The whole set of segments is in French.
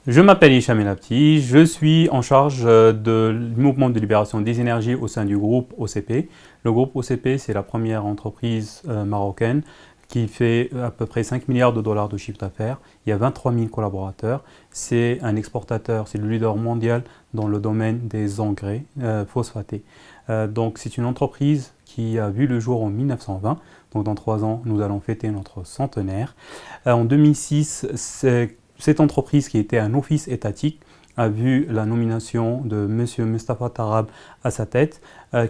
Je m'appelle Hicham El Habti, je suis en charge du mouvement de libération des énergies au sein du groupe OCP. Le groupe OCP, c'est la première entreprise marocaine qui fait à peu près 5 milliards de dollars de chiffre d'affaires. Il y a 23 000 collaborateurs. C'est un exportateur, c'est le leader mondial dans le domaine des engrais phosphatés. Donc c'est une entreprise qui a vu le jour en 1920. Donc dans 3 ans, nous allons fêter notre centenaire. En 2006, cette entreprise qui était un office étatique a vu la nomination de M. Mustafa Tarab à sa tête,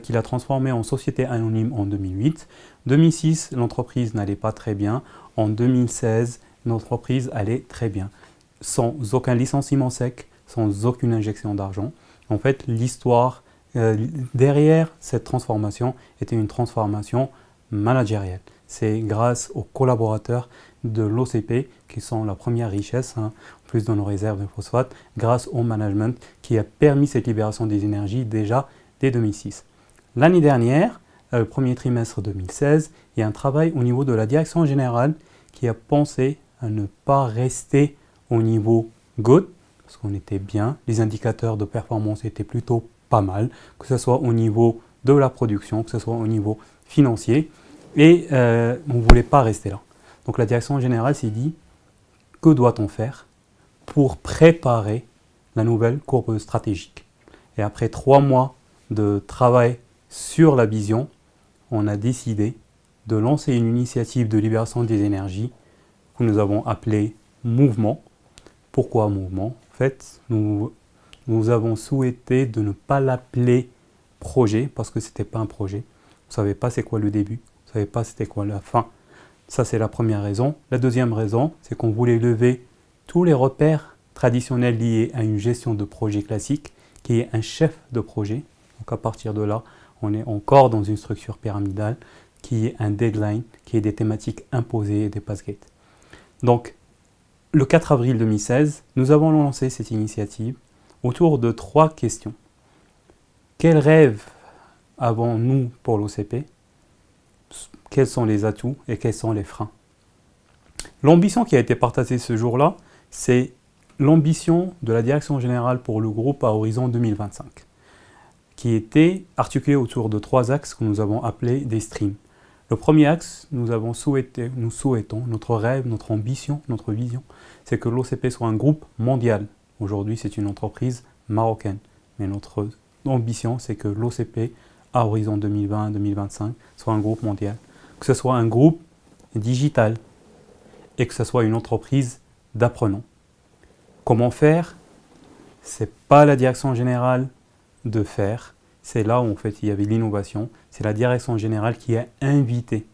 qu'il a transformé en société anonyme en 2008. En 2006, l'entreprise n'allait pas très bien. En 2016, l'entreprise allait très bien, sans aucun licenciement sec, sans aucune injection d'argent. En fait, l'histoire derrière cette transformation était une transformation managériale. C'est grâce aux collaborateurs de l'OCP qui sont la première richesse, en plus de nos réserves de phosphate, grâce au management qui a permis cette libération des énergies déjà dès 2006. L'année dernière, le premier trimestre 2016, il y a un travail au niveau de la direction générale qui a pensé à ne pas rester au niveau good, parce qu'on était bien, les indicateurs de performance étaient plutôt pas mal, que ce soit au niveau de la production, que ce soit au niveau financier, et on ne voulait pas rester là. Donc la direction générale s'est dit, que doit-on faire pour préparer la nouvelle courbe stratégique? Et après 3 mois de travail sur la vision, on a décidé de lancer une initiative de libération des énergies que nous avons appelée Mouvement. Pourquoi Mouvement? En fait, nous avons souhaité de ne pas l'appeler projet parce que ce n'était pas un projet. On ne savait pas c'est quoi le début, on ne savait pas c'était quoi la fin. Ça, c'est la première raison. La deuxième raison, c'est qu'on voulait lever tous les repères traditionnels liés à une gestion de projet classique, qui est un chef de projet. Donc à partir de là, on est encore dans une structure pyramidale, qui est un deadline, qui est des thématiques imposées et des pass-gates. Donc, le 4 avril 2016, nous avons lancé cette initiative autour de 3 questions. Quels rêves avons-nous pour l'OCP? Quels sont les atouts et quels sont les freins? L'ambition qui a été partagée ce jour-là, c'est l'ambition de la direction générale pour le groupe à horizon 2025, qui était articulée autour de 3 axes que nous avons appelés des streams. Le premier axe, nous souhaitons, notre rêve, notre ambition, notre vision, c'est que l'OCP soit un groupe mondial. Aujourd'hui, c'est une entreprise marocaine, mais notre ambition, c'est que l'OCP, à horizon 2020-2025, soit un groupe mondial. Que ce soit un groupe digital et que ce soit une entreprise d'apprenants. Comment faire? Ce n'est pas la direction générale de faire. C'est là où en fait il y avait l'innovation. C'est la direction générale qui a invité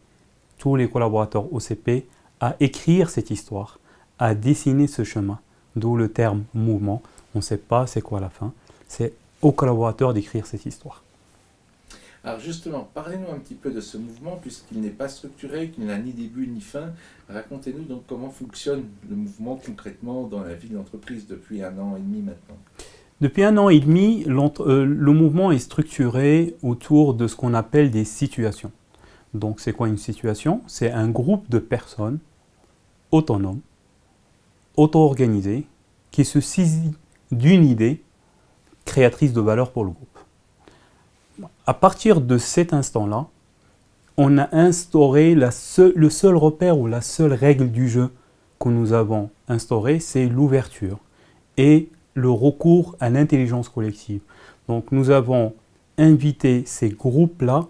tous les collaborateurs OCP à écrire cette histoire, à dessiner ce chemin. D'où le terme mouvement. On ne sait pas c'est quoi la fin. C'est aux collaborateurs d'écrire cette histoire. Alors justement, parlez-nous un petit peu de ce mouvement, puisqu'il n'est pas structuré, qu'il n'a ni début ni fin. Racontez-nous donc comment fonctionne le mouvement concrètement dans la vie de l'entreprise depuis 1 an et demi maintenant. Depuis 1 an et demi, le mouvement est structuré autour de ce qu'on appelle des situations. Donc c'est quoi une situation? C'est un groupe de personnes autonomes, auto-organisées, qui se saisit d'une idée créatrice de valeur pour le groupe. À partir de cet instant-là, on a instauré le seul repère ou la seule règle du jeu que nous avons instauré, c'est l'ouverture et le recours à l'intelligence collective. Donc nous avons invité ces groupes-là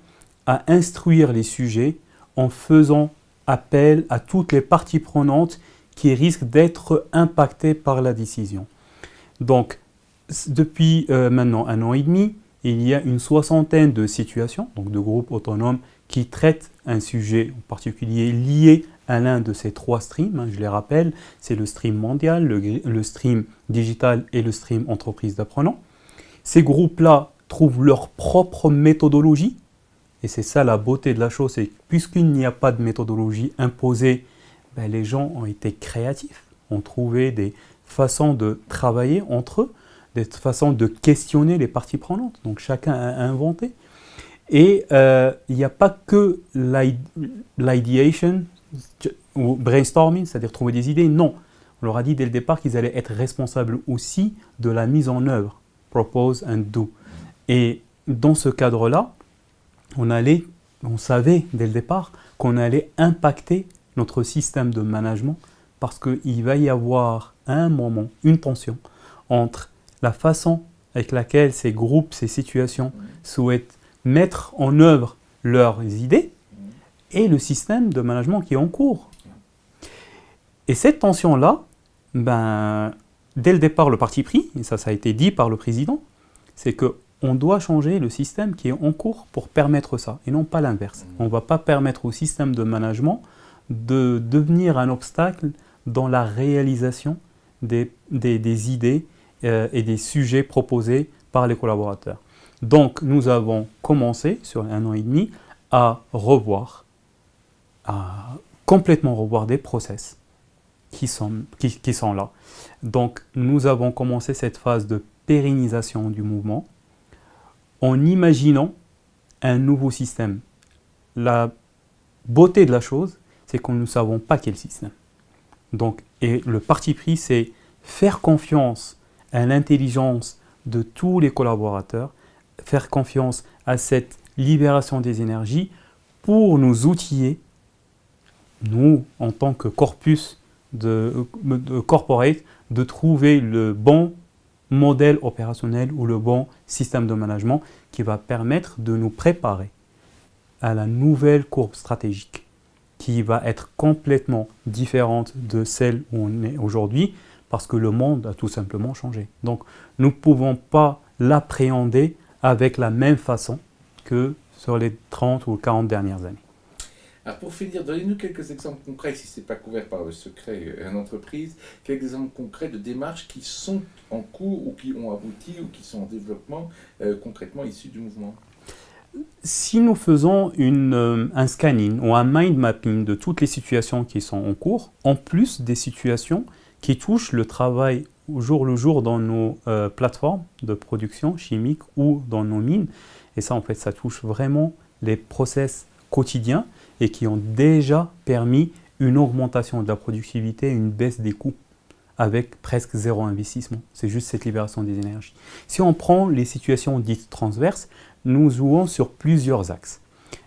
à instruire les sujets en faisant appel à toutes les parties prenantes qui risquent d'être impactées par la décision. Donc depuis maintenant 1 an et demi, il y a une 60aine de situations, donc de groupes autonomes, qui traitent un sujet en particulier lié à l'un de ces 3 streams. Je les rappelle, c'est le stream mondial, le stream digital et le stream entreprise d'apprenants. Ces groupes-là trouvent leur propre méthodologie, et c'est ça la beauté de la chose, c'est que puisqu'il n'y a pas de méthodologie imposée, les gens ont été créatifs, ont trouvé des façons de travailler entre eux, des façons de questionner les parties prenantes. Donc chacun a inventé. Et il n'y a pas que l'ideation ou brainstorming, c'est-à-dire trouver des idées. Non, On leur a dit dès le départ qu'ils allaient être responsables aussi de la mise en œuvre, propose and do. Et dans ce cadre-là, on savait dès le départ qu'on allait impacter notre système de management parce qu'il va y avoir à un moment une tension entre la façon avec laquelle ces groupes, ces situations souhaitent mettre en œuvre leurs idées et le système de management qui est en cours. Et cette tension-là, dès le départ, le parti pris, et ça a été dit par le président, c'est qu'on doit changer le système qui est en cours pour permettre ça, et non pas l'inverse. On ne va pas permettre au système de management de devenir un obstacle dans la réalisation des idées et des sujets proposés par les collaborateurs. Donc, nous avons commencé, sur 1 an et demi, à complètement revoir des process qui sont là. Donc, nous avons commencé cette phase de pérennisation du mouvement en imaginant un nouveau système. La beauté de la chose, c'est que nous ne savons pas quel système. Donc, et le parti pris, c'est faire confiance à l'intelligence de tous les collaborateurs, faire confiance à cette libération des énergies pour nous outiller, nous, en tant que corpus de corporate, de trouver le bon modèle opérationnel ou le bon système de management qui va permettre de nous préparer à la nouvelle courbe stratégique qui va être complètement différente de celle où on est aujourd'hui parce que le monde a tout simplement changé. Donc, nous ne pouvons pas l'appréhender avec la même façon que sur les 30 ou 40 dernières années. Alors pour finir, donnez-nous quelques exemples concrets, si ce n'est pas couvert par le secret d'entreprise, quelques exemples concrets de démarches qui sont en cours ou qui ont abouti ou qui sont en développement concrètement issus du mouvement. Si nous faisons un scanning ou un mind mapping de toutes les situations qui sont en cours, en plus des situations qui touchent le travail au jour le jour dans nos plateformes de production chimique ou dans nos mines, et ça en fait ça touche vraiment les process quotidiens et qui ont déjà permis une augmentation de la productivité et une baisse des coûts avec presque zéro investissement. C'est juste cette libération des énergies. Si on prend les situations dites transverses, nous jouons sur plusieurs axes.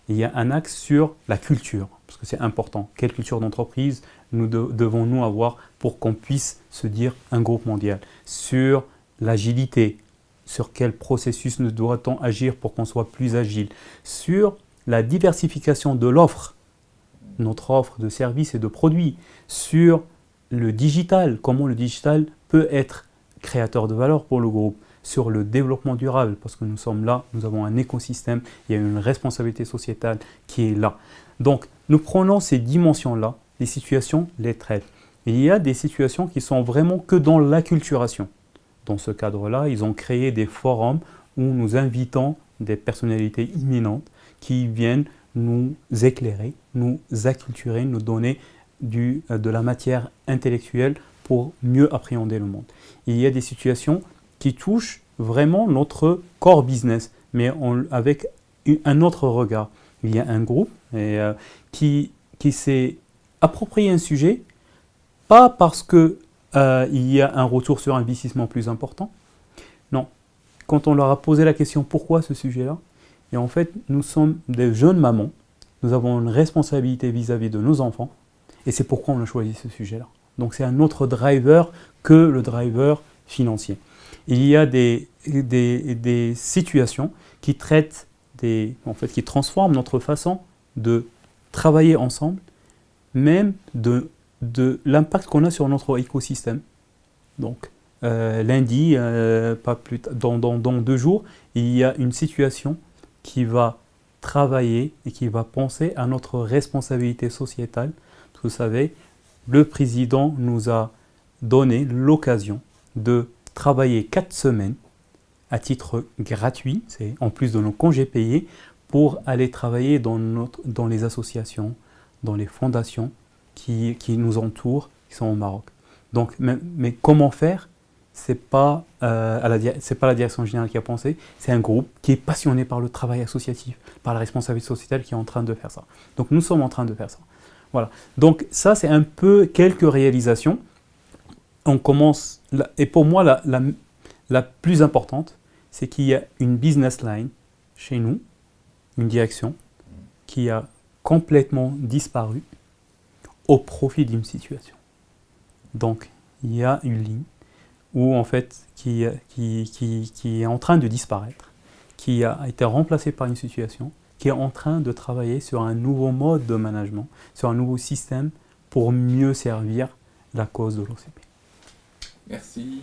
Il y a un axe sur la culture, parce que c'est important. Quelle culture d'entreprise devons-nous avoir pour qu'on puisse se dire un groupe mondial? Sur l'agilité, sur quel processus nous doit-on agir pour qu'on soit plus agile? Sur la diversification de l'offre, notre offre de services et de produits, sur le digital, comment le digital peut être créateur de valeur pour le groupe, sur le développement durable, parce que nous sommes là, nous avons un écosystème, il y a une responsabilité sociétale qui est là. Donc, nous prenons ces dimensions-là, les situations les traitent. Il y a des situations qui sont vraiment que dans l'acculturation. Dans ce cadre-là, ils ont créé des forums où nous invitons des personnalités imminentes qui viennent nous éclairer, nous acculturer, nous donner de la matière intellectuelle pour mieux appréhender le monde. Il y a des situations qui touchent vraiment notre core business, mais avec un autre regard. Il y a un groupe qui s'est approprié un sujet, pas parce qu'il y a un retour sur investissement plus important, non. Quand on leur a posé la question pourquoi ce sujet-là, et en fait, nous sommes des jeunes mamans, nous avons une responsabilité vis-à-vis de nos enfants, et c'est pourquoi on a choisi ce sujet-là. Donc c'est un autre driver que le driver financier. Il y a des situations qui traitent, qui transforment notre façon de travailler ensemble, même de l'impact qu'on a sur notre écosystème. Donc lundi, pas plus dans 2 jours, il y a une situation qui va travailler et qui va penser à notre responsabilité sociétale. Vous savez, le président nous a donné l'occasion de travailler 4 semaines à titre gratuit, c'est en plus de nos congés payés, pour aller travailler dans les associations, dans les fondations qui nous entourent, qui sont au Maroc. Donc, mais comment faire? C'est pas la direction générale qui a pensé, c'est un groupe qui est passionné par le travail associatif, par la responsabilité sociétale qui est en train de faire ça. Donc nous sommes en train de faire ça. Voilà. Donc ça, c'est un peu quelques réalisations. on commence, et pour moi, la plus importante, c'est qu'il y a une business line chez nous, une direction, qui a complètement disparu au profit d'une situation. Donc, il y a une ligne où, en fait, qui est en train de disparaître, qui a été remplacée par une situation, qui est en train de travailler sur un nouveau mode de management, sur un nouveau système pour mieux servir la cause de l'OCP. Merci.